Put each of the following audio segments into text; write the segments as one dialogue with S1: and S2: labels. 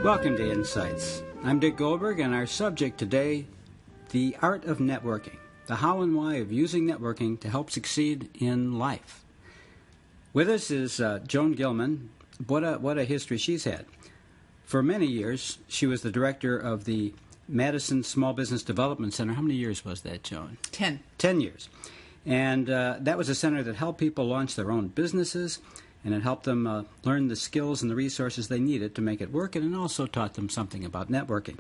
S1: Welcome to Insights. I'm Dick Goldberg, and our subject today, the art of networking, the how and why of using networking to help succeed in life. With us is Joan Gillman. What a history she's had. For many years, she was the director of the Madison Small Business Development Center. How many years was that, Joan?
S2: 10.
S1: 10 years. And that was a center that helped people launch their own businesses, and it helped them learn the skills and the resources they needed to make it work, and it also taught them something about networking.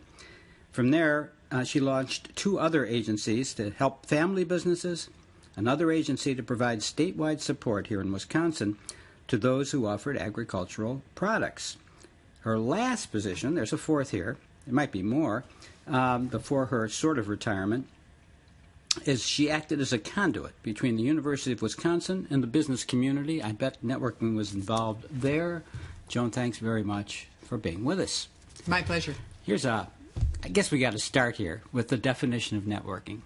S1: From there, she launched 2 other agencies to help family businesses, another agency to provide statewide support here in Wisconsin to those who offered agricultural products. Her last position, there's a 4th here, there might be more, before her sort of retirement, is she acted as a conduit between the University of Wisconsin and the business community. I bet networking was involved there. Joan, thanks very much for being with us.
S2: My pleasure.
S1: I guess we got to start here with the definition of networking.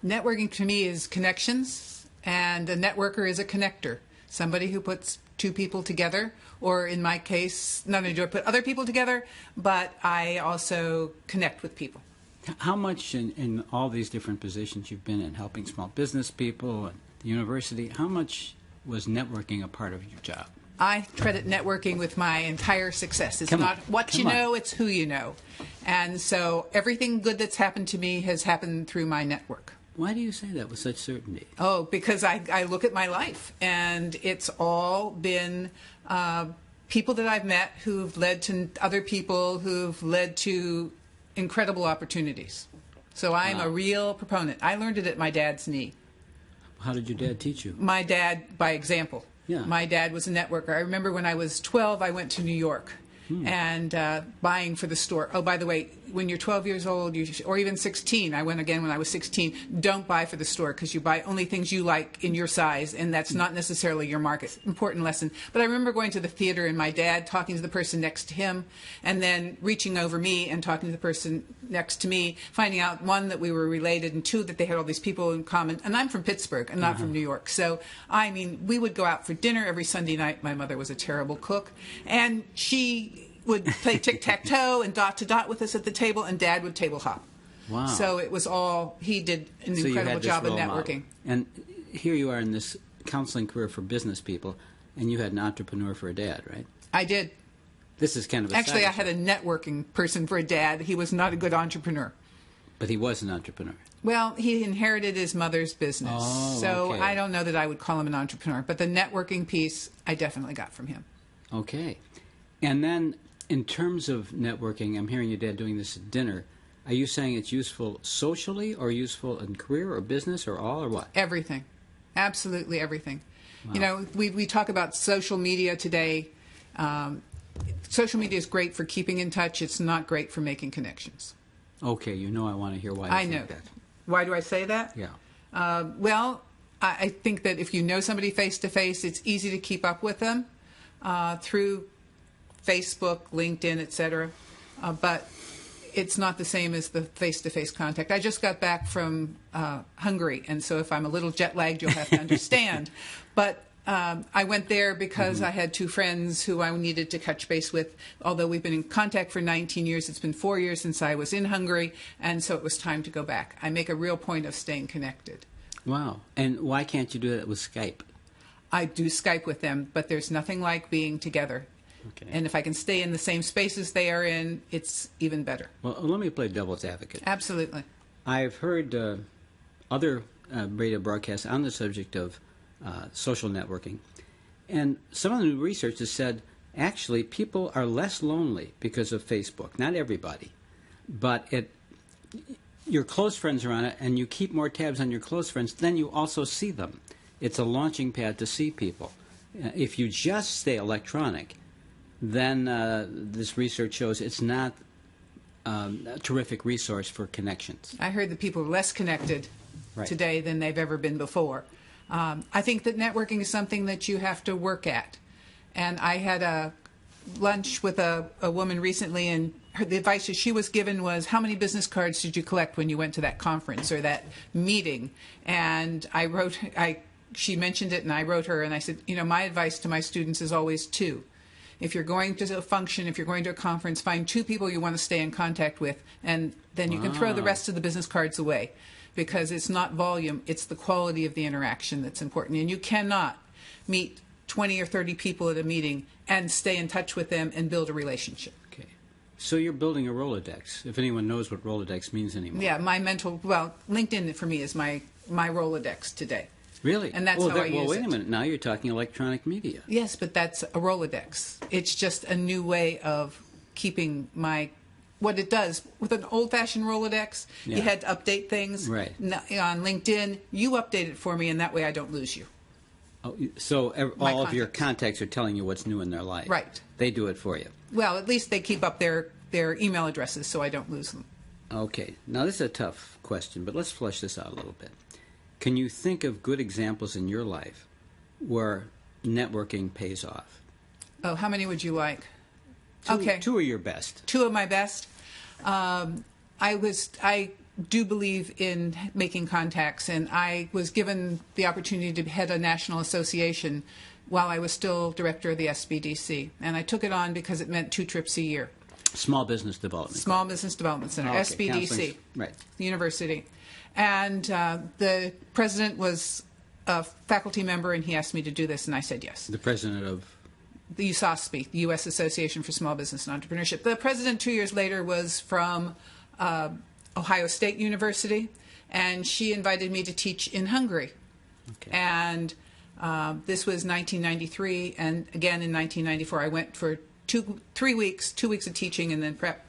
S2: Networking to me is connections, and a networker is a connector, somebody who puts 2 people together, or in my case, not only do I put other people together, but I also connect with people.
S1: How much in all these different positions you've been in, helping small business people and the university, how much was networking a part of your job?
S2: I credit networking with my entire success. It's not what you know, it's who you know. And so everything good that's happened to me has happened through my network.
S1: Why do you say that with such certainty?
S2: Oh, because I look at my life, and it's all been people that I've met who've led to other people who've led to incredible opportunities. So I'm a real proponent. I learned it at my dad's knee.
S1: How did your dad teach you?
S2: My dad, by example.
S1: Yeah.
S2: My dad was a networker. I remember when I was 12, I went to New York and buying for the store. Oh, by the way, when you're 12 years old, or even 16, I went again when I was 16, don't buy for the store because you buy only things you like in your size, and that's not necessarily your market. Important lesson. But I remember going to the theater and my dad talking to the person next to him, and then reaching over me and talking to the person next to me, finding out, 1, that we were related, and 2, that they had all these people in common. And I'm from Pittsburgh and not from New York. So, I mean, we would go out for dinner every Sunday night. My mother was a terrible cook, and she would play tic-tac-toe and dot-to-dot with us at the table, and Dad would table hop.
S1: Wow.
S2: So it was all, he did an incredible job of networking.
S1: And here you are in this counseling career for business people, and you had an entrepreneur for a dad, right?
S2: I did.
S1: This is kind of a
S2: Actually, I had a networking person for a dad. He was not a good entrepreneur.
S1: But he was an entrepreneur.
S2: Well, he inherited his mother's business.
S1: Oh,
S2: so
S1: okay.
S2: I don't know that I would call him an entrepreneur, but the networking piece I definitely got from him.
S1: Okay. And then in terms of networking, I'm hearing your dad doing this at dinner. Are you saying it's useful socially, or useful in career or business, or all, or what?
S2: Everything. Absolutely everything.
S1: Wow.
S2: You know, we talk about social media today. Social media is great for keeping in touch. It's not great for making connections.
S1: Okay, you know I want to hear why you think that.
S2: Why do I say that?
S1: Yeah.
S2: Well, I think that if you know somebody face-to-face, it's easy to keep up with them through Facebook, LinkedIn, etc. But it's not the same as the face-to-face contact. I just got back from Hungary, and so if I'm a little jet-lagged, you'll have to understand. But I went there because I had 2 friends who I needed to touch base with. Although we've been in contact for 19 years, it's been 4 years since I was in Hungary, and so it was time to go back. I make a real point of staying connected.
S1: Wow. And why can't you do that with Skype?
S2: I do Skype with them, but there's nothing like being together.
S1: Okay.
S2: And if I can stay in the same spaces they are in, it's even better.
S1: Well, let me play devil's advocate.
S2: Absolutely.
S1: I've heard other radio broadcasts on the subject of social networking, and some of the new research has said actually people are less lonely because of Facebook. Not everybody, but your close friends are on it, and you keep more tabs on your close friends, then you also see them. It's a launching pad to see people. If you just stay electronic, then this research shows it's not a terrific resource for connections.
S2: I heard that people are less connected today than they've ever been before. I think that networking is something that you have to work at. And I had a lunch with a woman recently, and the advice that she was given was, how many business cards did you collect when you went to that conference or that meeting? And she mentioned it, and I wrote her, and I said, my advice to my students is always 2. If you're going to a function, if you're going to a conference, find 2 people you want to stay in contact with, and then you can throw the rest of the business cards away, because it's not volume, it's the quality of the interaction that's important. And you cannot meet 20 or 30 people at a meeting and stay in touch with them and build a relationship.
S1: Okay. So you're building a Rolodex, if anyone knows what Rolodex means anymore.
S2: Yeah, LinkedIn for me is my Rolodex today.
S1: Really?
S2: And that's how I use it.
S1: Well, wait a minute. Now you're talking electronic media.
S2: Yes, but that's a Rolodex. It's just a new way of keeping what it does. With an old-fashioned Rolodex, you had to update things.
S1: Right.
S2: On LinkedIn, you update it for me, and that way I don't lose you.
S1: Oh, so all of your contacts are telling you what's new in their life.
S2: Right.
S1: They do it for you.
S2: Well, at least they keep up their email addresses so I don't lose them.
S1: Okay. Now, this is a tough question, but let's flesh this out a little bit. Can you think of good examples in your life where networking pays off?
S2: Oh, how many would you like?
S1: Okay. 2 are your best.
S2: 2 of my best. I do believe in making contacts, and I was given the opportunity to head a national association while I was still director of the SBDC, and I took it on because it meant 2 trips a year.
S1: Small Business Development.
S2: Small Business Development Center,
S1: okay.
S2: SBDC,
S1: right?
S2: The university, and the president was a faculty member, and he asked me to do this, and I said yes.
S1: The president of
S2: the USOSPE, the U.S. Association for Small Business and Entrepreneurship. The president 2 years later was from Ohio State University, and she invited me to teach in Hungary.
S1: Okay.
S2: And this was 1993, and again in 1994 I went for 3 weeks, 2 weeks of teaching and then prep.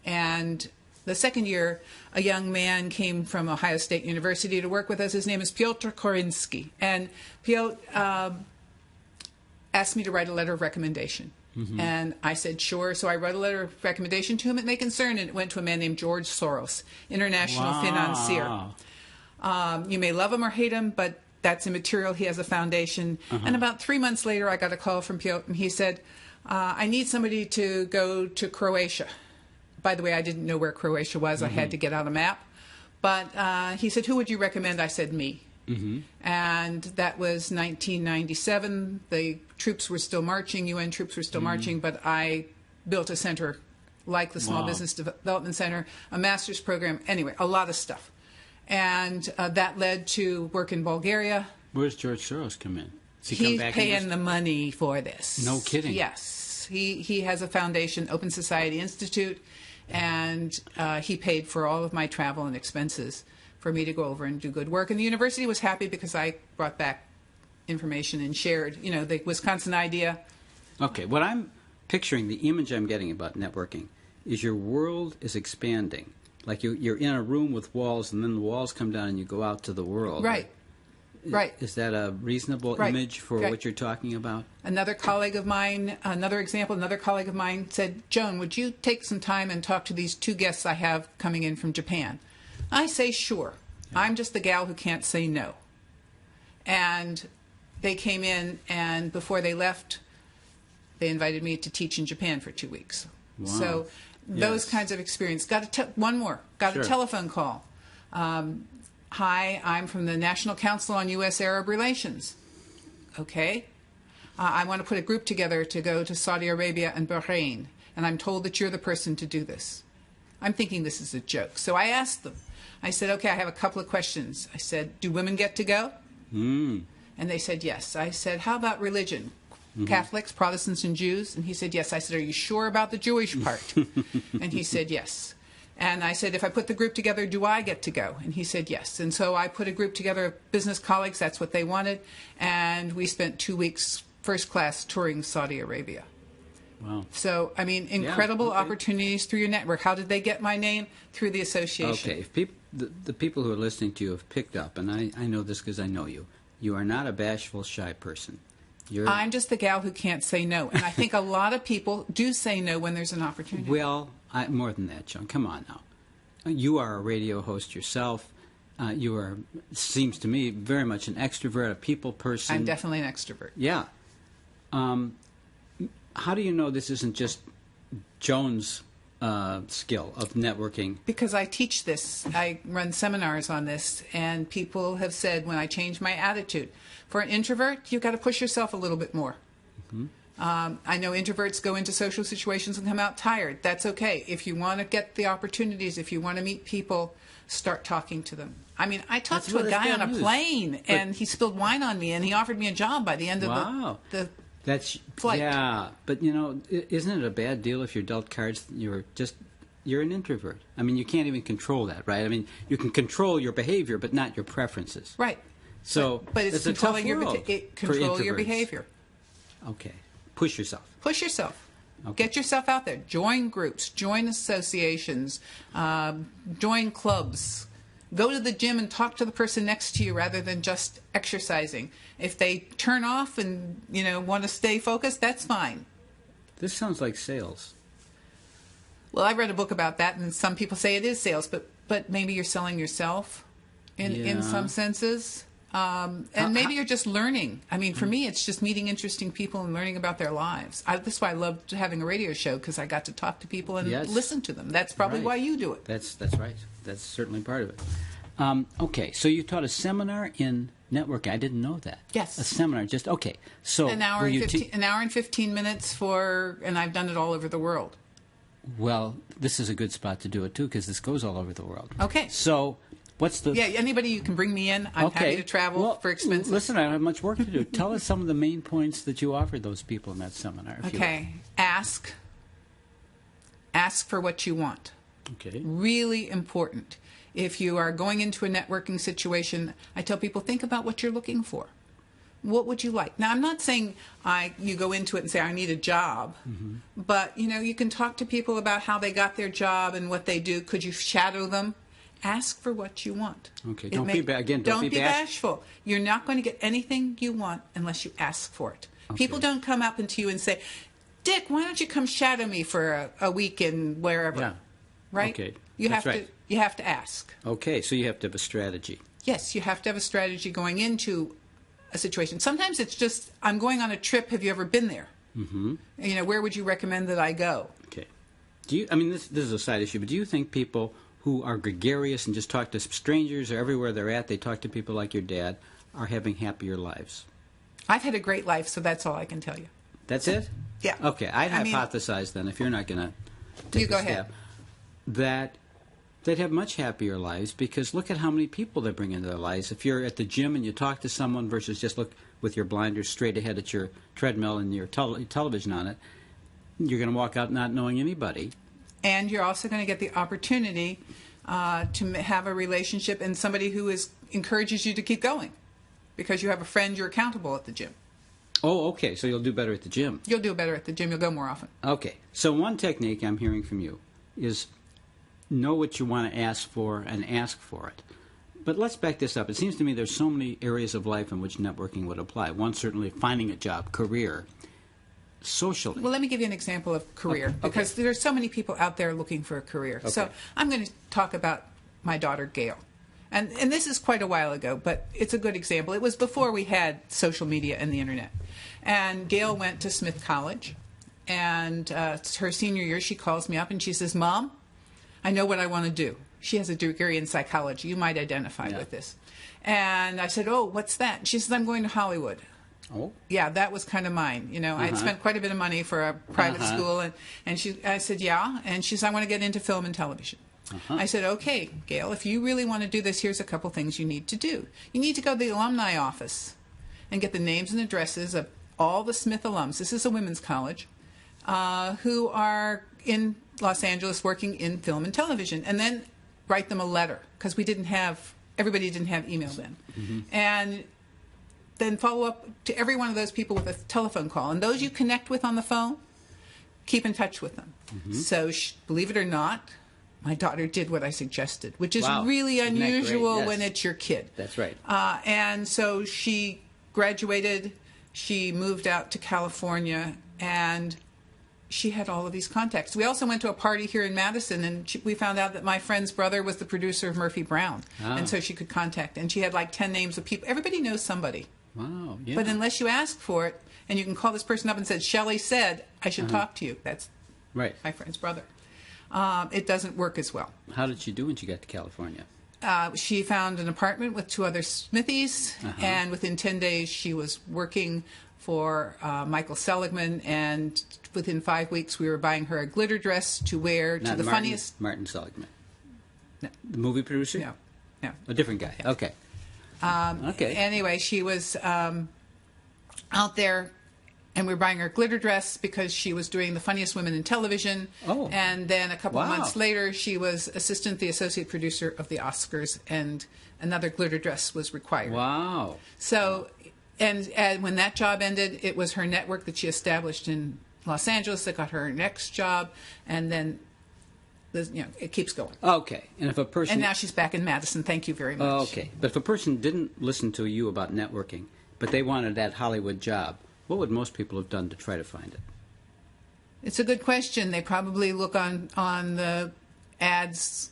S2: And the second year, a young man came from Ohio State University to work with us. His name is Piotr Korinski. And Piotr asked me to write a letter of recommendation. Mm-hmm. And I said, sure. So I wrote a letter of recommendation to him at May Concern, and it went to a man named George Soros, international financier. You may love him or hate him, but that's immaterial. He has a foundation. Uh-huh. And about 3 months later, I got a call from Piotr, and he said, I need somebody to go to Croatia. By the way, I didn't know where Croatia was. Mm-hmm. I had to get out a map. But he said, who would you recommend? I said, me. Mm-hmm. And that was 1997. The troops were still marching, UN troops were still marching, but I built a center like the Small Business Development Center, a master's program, anyway, a lot of stuff. And that led to work in Bulgaria.
S1: Where's George Soros come in?
S2: He's paying the money for this.
S1: No kidding.
S2: Yes. He has a foundation, Open Society Institute, and he paid for all of my travel and expenses for me to go over and do good work. And the university was happy because I brought back information and shared, the Wisconsin idea.
S1: Okay, what I'm picturing, the image I'm getting about networking, is your world is expanding. Like you're in a room with walls, and then the walls come down and you go out to the world.
S2: Right. Right.
S1: Is that a reasonable image for what you're talking about?
S2: Another colleague of mine, another colleague of mine said, Joan, would you take some time and talk to these 2 guests I have coming in from Japan? I say, sure. Yeah. I'm just the gal who can't say no. And they came in, and before they left, they invited me to teach in Japan for 2 weeks. Wow. So those kinds of experience. One more. Got a telephone call. Hi, I'm from the National Council on U.S.-Arab Relations. Okay. I want to put a group together to go to Saudi Arabia and Bahrain, and I'm told that you're the person to do this. I'm thinking this is a joke. So I asked them. I said, okay, I have a couple of questions. I said, do women get to go? And they said, yes. I said, how about religion? Catholics, Protestants, and Jews? And he said, yes. I said, are you sure about the Jewish part? And he said, yes. And I said, if I put the group together, do I get to go? And he said, yes. And so I put a group together of business colleagues. That's what they wanted. And we spent 2 weeks first class touring Saudi Arabia.
S1: Wow.
S2: So, I mean, incredible opportunities through your network. How did they get my name? Through the association.
S1: Okay. If the people who are listening to you have picked up, and I know this because I know you, you are not a bashful, shy person. I'm
S2: just the gal who can't say no. And I think a lot of people do say no when there's an opportunity.
S1: Well, more than that, Joan. Come on now. You are a radio host yourself. You are, seems to me, very much an extrovert, a people person.
S2: I'm definitely an extrovert.
S1: Yeah. How do you know this isn't just Joan's skill of networking?
S2: Because I teach this. I run seminars on this, and people have said when I change my attitude, for an introvert, you've got to push yourself a little bit more. Mm-hmm. I know introverts go into social situations and come out tired. That's okay. If you want to get the opportunities, if you want to meet people, start talking to them. I mean, I talked to a guy on a plane, and he spilled wine on me, and he offered me a job by the end of the flight.
S1: Yeah, but isn't it a bad deal if you're dealt cards? You're an introvert. I mean, you can't even control that, right? I mean, you can control your behavior, but not your preferences.
S2: Right.
S1: So,
S2: but it's controlling your behavior.
S1: Okay. Push yourself.
S2: Push yourself.
S1: Okay.
S2: Get yourself out there. Join groups. Join associations. Join clubs. Go to the gym and talk to the person next to you rather than just exercising. If they turn off and want to stay focused, that's fine.
S1: This sounds like sales.
S2: Well, I read a book about that, and some people say it is sales, but maybe you're selling yourself in some senses. And maybe you're just learning. I mean, for me, it's just meeting interesting people and learning about their lives. That's why I loved having a radio show, because I got to talk to people and listen to them. That's probably why you do it.
S1: That's right. That's certainly part of it. Okay, so you taught a seminar in networking. I didn't know that.
S2: Yes.
S1: A seminar. Okay. So
S2: an hour and 15 minutes and I've done it all over the world.
S1: Well, this is a good spot to do it, too, because this goes all over the world.
S2: Okay.
S1: So what's the...
S2: Yeah, anybody you can bring me in. I'm happy to travel for expenses.
S1: Listen, I don't have much work to do. Tell us some of the main points that you offered those people in that seminar.
S2: Okay. Ask for what you want.
S1: Okay.
S2: Really important. If you are going into a networking situation, I tell people, think about what you're looking for. What would you like? Now, I'm not saying you go into it and say, I need a job. Mm-hmm. But, you can talk to people about how they got their job and what they do. Could you shadow them? Ask for what you want.
S1: Okay. Don't be
S2: bashful. You're not going to get anything you want unless you ask for it. Okay. People don't come up to you and say, Dick, why don't you come shadow me for a week in wherever?
S1: Yeah.
S2: Right?
S1: Okay.
S2: You have to ask.
S1: Okay, so you have to have a strategy.
S2: Yes, you have to have a strategy going into a situation. Sometimes it's just, I'm going on a trip. Have you ever been there? Mm-hmm. Where would you recommend that I go?
S1: Okay. This is a side issue, but do you think people who are gregarious and just talk to strangers or everywhere they're at, they talk to people like your dad, are having happier lives?
S2: I've had a great life, so that's all I can tell you.
S1: That's it?
S2: Yeah.
S1: Okay, I'd hypothesize then, if you're not going to take a step, that they'd have much happier lives, because look at how many people they bring into their lives. If you're at the gym and you talk to someone versus just look with your blinders straight ahead at your treadmill and your television on it, you're going to walk out not knowing anybody.
S2: And you're also going to get the opportunity to have a relationship and somebody who encourages you to keep going, because you have a friend you're accountable at the gym.
S1: Oh, okay. So you'll do better at the gym.
S2: You'll do better at the gym. You'll go more often.
S1: Okay. So one technique I'm hearing from you is know what you want to ask for and ask for it. But let's back this up. It seems to me there's so many areas of life in which networking would apply. One, certainly finding a job, career, socially.
S2: Well, let me give you an example of career, because there's so many people out there looking for a career. Okay. So I'm going to talk about my daughter, Gail. And this is quite a while ago, but it's a good example. It was before we had social media and the Internet. And Gail went to Smith College, and her senior year, she calls me up and she says, Mom, I know what I want to do. She has a degree in psychology. You might identify with this. And I said, oh, what's that? She says, I'm going to Hollywood.
S1: Oh.
S2: Yeah, that was kind of mine. I'd spent quite a bit of money for a private school. And I said, yeah. And she said, I want to get into film and television. I said, okay, Gail, if you really want to do this, here's a couple things you need to do. You need to go to the alumni office and get the names and addresses of all the Smith alums. This is a women's college who are in Los Angeles working in film and television, and then write them a letter, because everybody didn't have email then. Mm-hmm. And then follow up to every one of those people with a telephone call. And those you connect with on the phone, keep in touch with them. Mm-hmm. So believe it or not, my daughter did what I suggested, which is really unusual when it's your kid.
S1: That's right.
S2: And so she graduated, she moved out to California, and she had all of these contacts. We also went to a party here in Madison, and we found out that my friend's brother was the producer of Murphy Brown. Oh. And so she could contact. And she had like 10 names of people. Everybody knows somebody.
S1: Wow, yeah.
S2: But unless you ask for it, and you can call this person up and say, Shelley said I should talk to you. That's my friend's brother. It doesn't work as well.
S1: How did she do when she got to California?
S2: She found an apartment with 2 other Smithies, and within 10 days she was working for Michael Seligman, and within 5 weeks we were buying her a glitter dress to wear to the funniest.
S1: Martin Seligman.
S2: No.
S1: The movie producer?
S2: No. No.
S1: A different guy. Okay. Okay.
S2: Anyway, she was out there, and we were buying her a glitter dress because she was doing the funniest women in television.
S1: Oh.
S2: And then a couple of
S1: Wow.
S2: months later, she was the associate producer of the Oscars, and another glitter dress was required.
S1: Wow.
S2: So, and when that job ended, it was her network that she established in Los Angeles that got her next job, and then it keeps going.
S1: Okay. And if a person...
S2: And now she's back in Madison. Thank you very much.
S1: Okay. But if a person didn't listen to you about networking, but they wanted that Hollywood job, what would most people have done to try to find it?
S2: It's a good question. They probably look on the ads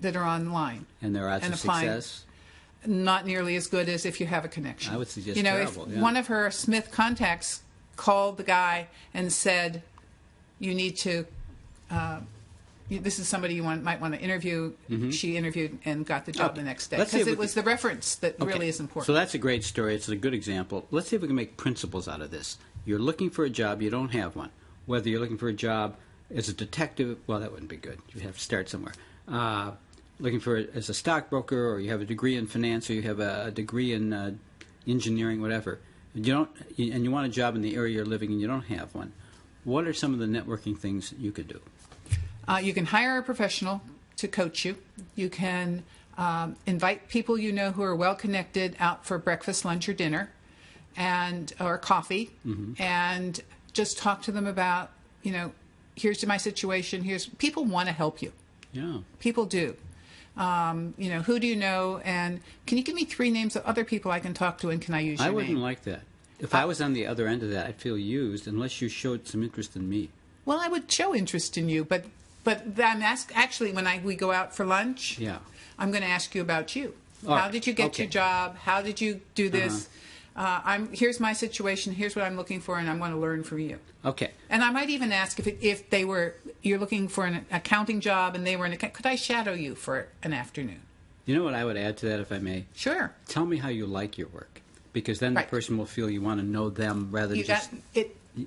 S2: that are online.
S1: And their odds
S2: and
S1: of
S2: applying.
S1: success?
S2: Not nearly as good as if you have a connection.
S1: I would suggest
S2: if
S1: terrible, yeah.
S2: one of her Smith contacts called the guy and said, you need to... this is somebody you might want to interview.
S1: Mm-hmm.
S2: She interviewed and got the job
S1: Okay.
S2: the next day.
S1: Let's see
S2: Because
S1: if
S2: it
S1: we
S2: was the reference that really is important.
S1: So that's a great story. It's a good example. Let's see if we can make principles out of this. You're looking for a job. You don't have one. Whether you're looking for a job as a detective, well, that wouldn't be good. You have to start somewhere. Looking for as a stockbroker, or you have a degree in finance, or you have a degree in engineering, whatever. And you want a job in the area you're living and you don't have one. What are some of the networking things you could do?
S2: You can hire a professional to coach you. You can invite people you know who are well connected out for breakfast, lunch, or dinner, or coffee, and just talk to them about, here's my situation. People want to help you.
S1: Yeah.
S2: People do. Who do you know? And can you give me 3 names of other people I can talk to, and can I use your
S1: I
S2: name?
S1: wouldn't like that. If I was on the other end of that, I'd feel used unless you showed some interest in me.
S2: Well, I would show interest in you, but I'm actually when we go out for lunch.
S1: Yeah.
S2: I'm going to ask you about you.
S1: All
S2: How
S1: right.
S2: did you get
S1: Okay.
S2: your job? How did you do this? Here's my situation. Here's what I'm looking for, and I want to learn from you.
S1: Okay.
S2: And I might even ask if you're looking for an accounting job, and they were could I shadow you for an afternoon?
S1: You know what I would add to that, if I may?
S2: Sure.
S1: Tell me how you like your work, because then the
S2: Right.
S1: person will feel you want to know them rather than just...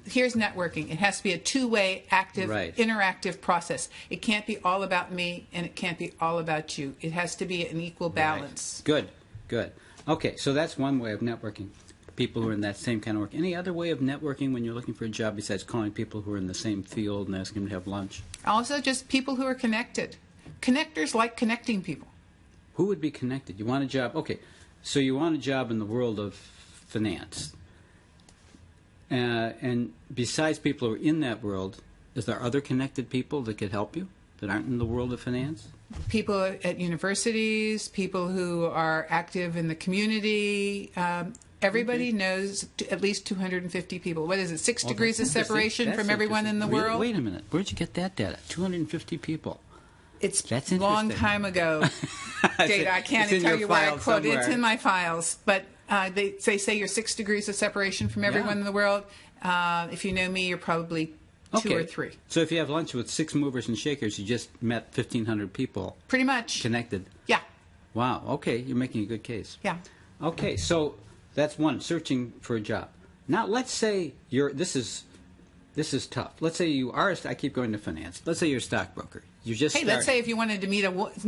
S2: Here's networking. It has to be a two-way, active,
S1: Right.
S2: interactive process. It can't be all about me, and it can't be all about you. It has to be an equal balance.
S1: Right. Good. Okay, so that's one way of networking. People who are in that same kind of work. Any other way of networking when you're looking for a job besides calling people who are in the same field and asking them to have lunch?
S2: Also, just people who are connected. Connectors like connecting people.
S1: Who would be connected? You want a job? Okay, so you want a job in the world of finance. And besides people who are in that world, is there other connected people that could help you that aren't in the world of finance?
S2: People at universities, people who are active in the community. Everybody knows at least 250 people. What is it, 6 degrees of separation
S1: That's
S2: from everyone in the world?
S1: Wait a minute. Where'd you get that data? 250 people.
S2: It's
S1: a
S2: a long time ago. Data. I can't
S1: it's in
S2: tell
S1: your
S2: you where I
S1: file
S2: quote. It's
S1: somewhere.
S2: in my files. But they say you're 6 degrees of separation from everyone in the world. If you know me, you're probably 2 or 3.
S1: So if you have lunch with 6 movers and shakers, you just met 1,500 people
S2: Pretty much.
S1: connected.
S2: Yeah.
S1: Wow. Okay, you're making a good case.
S2: Yeah.
S1: Okay, so that's one, searching for a job. Now, let's say this is tough. Let's say you are. I keep going to finance. Let's say you're a stockbroker. You just
S2: Hey, let's say if you wanted to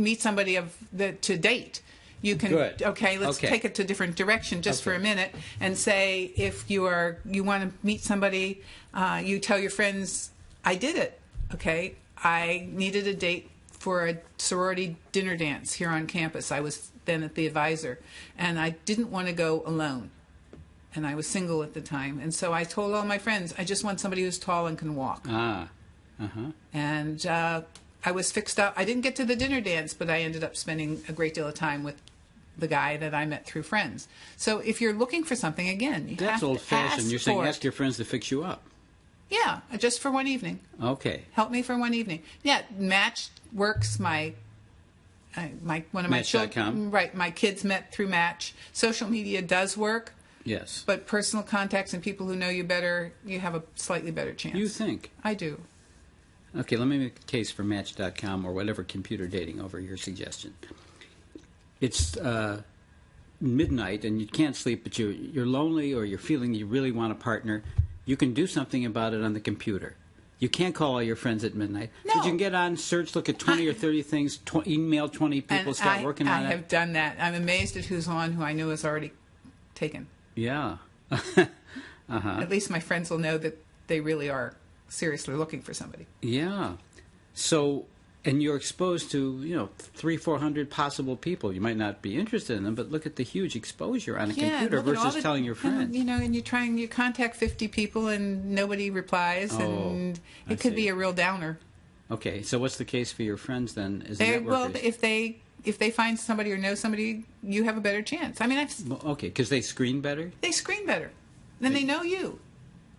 S2: meet somebody to date, you can.
S1: Good.
S2: Okay, let's take it to a different direction just for a minute and say if you want to meet somebody, you tell your friends, I did it. Okay, I needed a date for a sorority dinner dance here on campus. I was then at the Advisor, and I didn't want to go alone. And I was single at the time. And so I told all my friends, I just want somebody who's tall and can walk. And I was fixed up. I didn't get to the dinner dance, but I ended up spending a great deal of time with the guy that I met through friends. So if you're looking for something, again, you
S1: that's
S2: have to
S1: old-fashioned.
S2: ask
S1: You're saying
S2: for it.
S1: ask your friends to fix you up.
S2: Yeah, just for one evening.
S1: Okay.
S2: Help me for one evening. Yeah, Match works. One of my
S1: Match.com.
S2: children, right? My kids met through Match. Social media does work.
S1: Yes.
S2: But personal contacts and people who know you better, you have a slightly better chance.
S1: You think?
S2: I do.
S1: Okay, let me make a case for Match.com or whatever computer dating over your suggestion. It's midnight and you can't sleep, but you're lonely or you're feeling you really want a partner, you can do something about it on the computer. You can't call all your friends at midnight.
S2: No.
S1: But you can get on, search, look at 20 or 30 things, email 20 people, start working on it.
S2: I have done that. I'm amazed at who's on who I know is already taken.
S1: Yeah.
S2: At least my friends will know that they really are seriously looking for somebody.
S1: Yeah. So, and you're exposed to, 300-400 possible people. You might not be interested in them, but look at the huge exposure on a computer versus telling your friends.
S2: And you contact 50 people and nobody replies, and it could be a real downer.
S1: Okay, so what's the case for your friends then?
S2: Well, if they find somebody or know somebody, you have a better chance. I mean,
S1: okay, because they screen better?
S2: They screen better. Then they know you.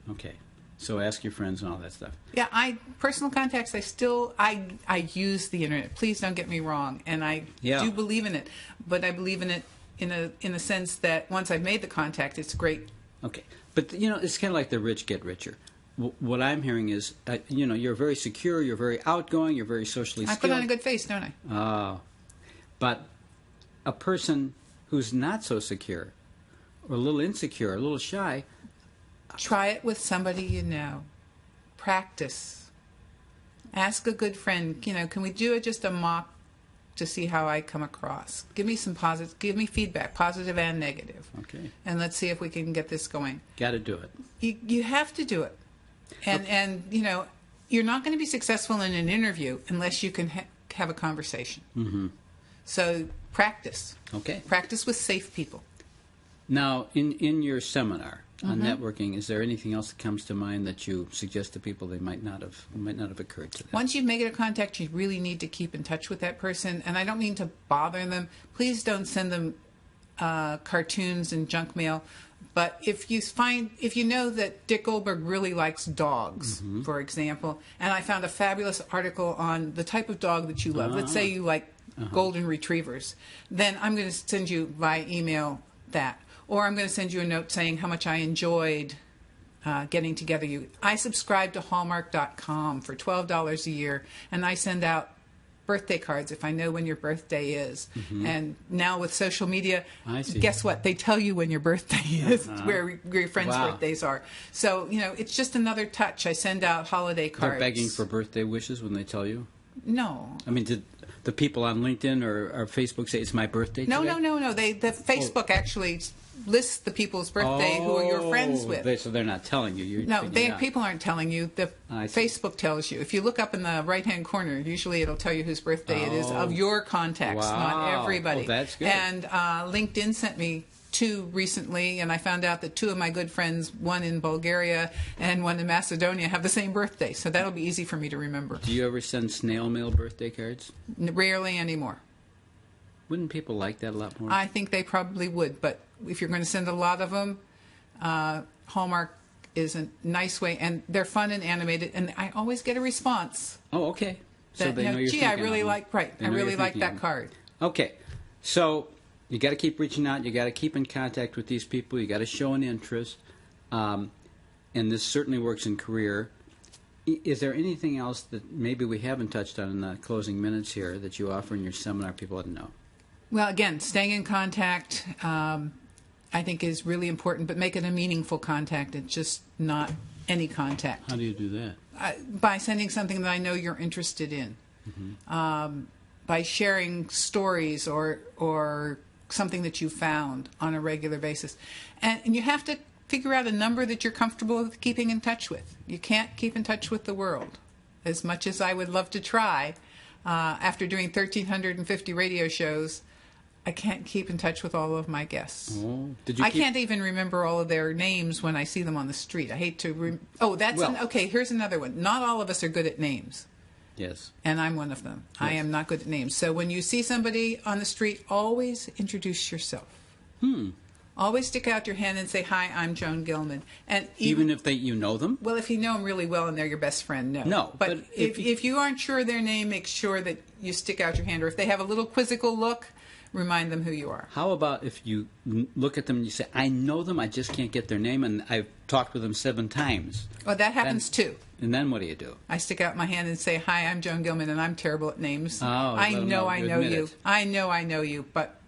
S1: Okay. So ask your friends and all that stuff.
S2: Yeah, personal contacts, I use the internet. Please don't get me wrong. And I do believe in it. But I believe in it in a sense that once I've made the contact, it's great.
S1: Okay. But, it's kind of like the rich get richer. What I'm hearing is, you're very secure, you're very outgoing, you're very socially skilled.
S2: I put on a good face, don't I?
S1: But a person who's not so secure, or a little insecure, a little shy...
S2: Try it with somebody you know. Practice. Ask a good friend, can we do just a mock to see how I come across? Give me feedback, positive and negative.
S1: Okay.
S2: And let's see if we can get this going.
S1: Got to do it.
S2: You have to do it. And you're not going to be successful in an interview unless you can have a conversation. Mm-hmm. So practice.
S1: Okay.
S2: Practice with safe people.
S1: Now, in your seminar on networking, is there anything else that comes to mind that you suggest to people they might not have occurred to them?
S2: Once you've made a contact, you really need to keep in touch with that person. And I don't mean to bother them. Please don't send them cartoons and junk mail. But if you know that Dick Goldberg really likes dogs, for example, and I found a fabulous article on the type of dog that you love. Let's say you like golden retrievers. Then I'm going to send you by email that. Or I'm going to send you a note saying how much I enjoyed getting together you. I subscribe to Hallmark.com for $12 a year, and I send out birthday cards if I know when your birthday is. And now with social media, guess what? They tell you when your birthday is, where your friends' birthdays are. So, it's just another touch. I send out holiday cards.
S1: They're begging for birthday wishes when they tell you?
S2: No.
S1: I mean, did the people on LinkedIn or Facebook say it's my birthday today?
S2: No. The Facebook actually lists the people's birthday who are your friends with.
S1: So they're not telling you.
S2: People aren't telling you. The Facebook tells you. If you look up in the right-hand corner, usually it'll tell you whose birthday it is of your contacts, not everybody.
S1: That's good.
S2: And LinkedIn sent me 2 recently, and I found out that 2 of my good friends, one in Bulgaria and one in Macedonia, have the same birthday. So that'll be easy for me to remember.
S1: Do you ever send snail mail birthday cards?
S2: Rarely anymore.
S1: Wouldn't people like that a lot more?
S2: I think they probably would, but if you're going to send a lot of them, Hallmark is a nice way, and they're fun and animated, and I always get a response.
S1: Oh, okay. So they know you're
S2: gee,
S1: thinking
S2: I really like that card.
S1: Okay, so you got to keep reaching out. You got to keep in contact with these people. You got to show an interest, and this certainly works in career. Is there anything else that maybe we haven't touched on in the closing minutes here that you offer in your seminar people ought to know?
S2: Well, again, staying in contact, I think, is really important, but make it a meaningful contact. It's just not any contact.
S1: How do you do that?
S2: By sending something that I know you're interested in. By sharing stories or something that you found on a regular basis. And you have to figure out a number that you're comfortable with keeping in touch with. You can't keep in touch with the world. As much as I would love to try, after doing 1,350 radio shows, I can't keep in touch with all of my guests. I can't even remember all of their names when I see them on the street. I hate to... Okay, here's another one. Not all of us are good at names.
S1: Yes.
S2: And I'm one of them.
S1: Yes.
S2: I am not good at names. So when you see somebody on the street, always introduce yourself. Always stick out your hand and say, "Hi, I'm Joan Gillman." And
S1: even if you know them?
S2: Well, if you know them really well and they're your best friend, no.
S1: No.
S2: But if you aren't sure of their name, make sure that you stick out your hand. Or if they have a little quizzical look, remind them who you are.
S1: How about if you look at them and you say, "I know them, I just can't get their name, and I've talked with them 7 times."
S2: Well, that happens too.
S1: And then what do you do?
S2: I stick out my hand and say, "Hi, I'm Joan Gillman, and I'm terrible at names.
S1: I
S2: know I know you. I know, but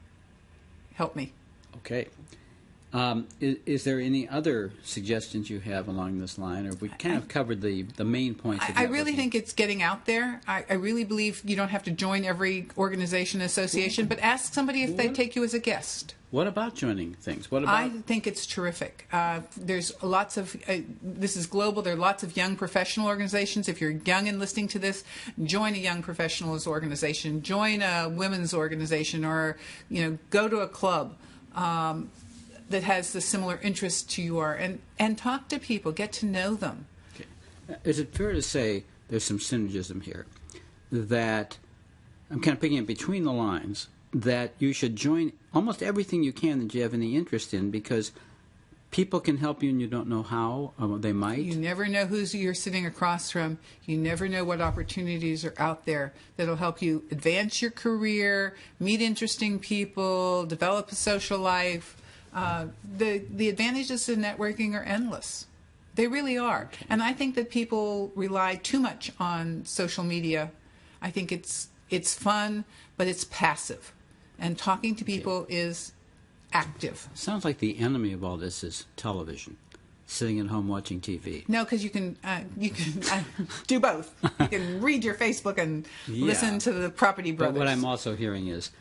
S2: help me."
S1: Okay. Is there any other suggestions you have along this line, or we kind of covered the main points of
S2: I really
S1: networking?
S2: think it's getting out there. I really believe you don't have to join every organization association, but ask somebody if they take you as a guest.
S1: What about joining things? What about?
S2: I think it's terrific. There's lots of, this is global, there are lots of young professional organizations. If you're young and listening to this, join a young professionals organization, join a women's organization, or, go to a club that has the similar interests to yours, and talk to people, get to know them.
S1: Okay. Is it fair to say there's some synergism here, that I'm kind of picking it between the lines, that you should join almost everything you can that you have any interest in, because people can help you and you don't know how, or they might.
S2: You never know who you're sitting across from. You never know what opportunities are out there that'll help you advance your career, meet interesting people, develop a social life. The advantages of networking are endless. They really are. Okay. And I think that people rely too much on social media. I think it's fun, but it's passive. And talking to people is active.
S1: Sounds like the enemy of all this is television, sitting at home watching TV.
S2: No, because you can do both. You can read your Facebook and listen to the Property Brothers.
S1: But what I'm also hearing is,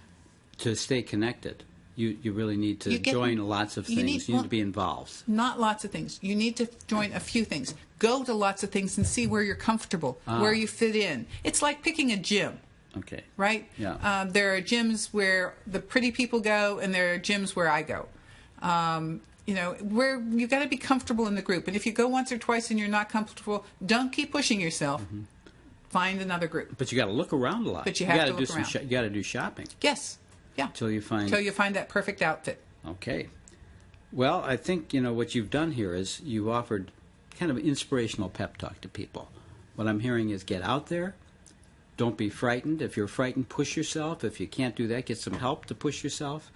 S1: to stay connected, you really need to join lots of things. You need to be involved.
S2: Not lots of things. You need to join a few things. Go to lots of things and see where you're comfortable, where you fit in. It's like picking a gym.
S1: Okay.
S2: Right?
S1: Yeah.
S2: There are gyms where the pretty people go, and there are gyms where I go. Where you've got to be comfortable in the group. And if you go once or twice and you're not comfortable, don't keep pushing yourself. Mm-hmm. Find another group.
S1: But you got to look around a lot.
S2: But you have to look around.
S1: You got to do shopping.
S2: Yes. Yeah.
S1: Until you find
S2: that perfect outfit.
S1: Okay. Well, I think what you've done here is you've offered kind of inspirational pep talk to people. What I'm hearing is get out there. Don't be frightened. If you're frightened, push yourself. If you can't do that, get some help to push yourself.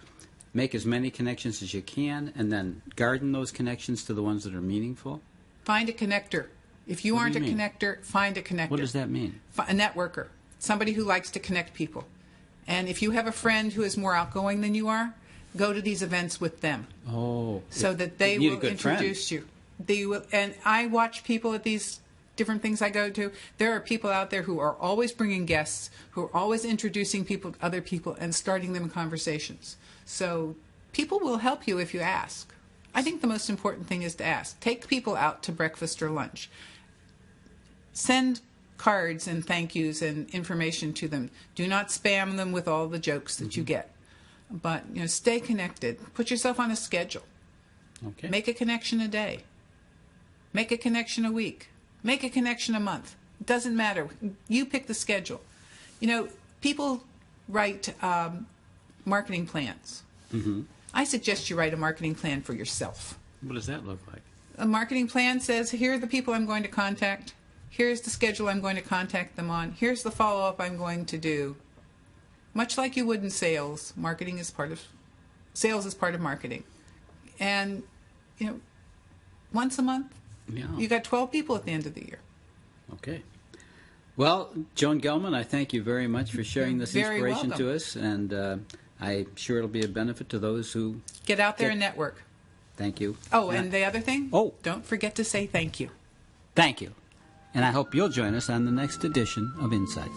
S1: Make as many connections as you can, and then garden those connections to the ones that are meaningful.
S2: Find a connector. If you aren't a connector, find a connector.
S1: What does that mean?
S2: A networker. Somebody who likes to connect people. And if you have a friend who is more outgoing than you are, go to these events with them.
S1: Oh.
S2: So that they will introduce you. They will, and I watch people at these different things I go to. There are people out there who are always bringing guests, who are always introducing people to other people and starting them conversations. So people will help you if you ask. I think the most important thing is to ask. Take people out to breakfast or lunch. Send cards and thank yous and information to them. Do not spam them with all the jokes that you get. But stay connected. Put yourself on a schedule.
S1: Okay.
S2: Make a connection a day. Make a connection a week. Make a connection a month. It doesn't matter. You pick the schedule. People write marketing plans. Mm-hmm. I suggest you write a marketing plan for yourself.
S1: What does that look like?
S2: A marketing plan says, here are the people I'm going to contact. Here's the schedule I'm going to contact them on. Here's the follow-up I'm going to do. Much like you would in sales, sales is part of marketing. And, once a month, you got 12 people at the end of the year.
S1: Okay. Well, Joan Gillman, I thank you very much for sharing this inspiration
S2: welcome.
S1: to us, and I'm sure it'll be a benefit to those who
S2: get out there and network.
S1: Thank you.
S2: Oh, and the other thing?
S1: Oh.
S2: Don't forget to say thank you.
S1: Thank you. And I hope you'll join us on the next edition of Insights.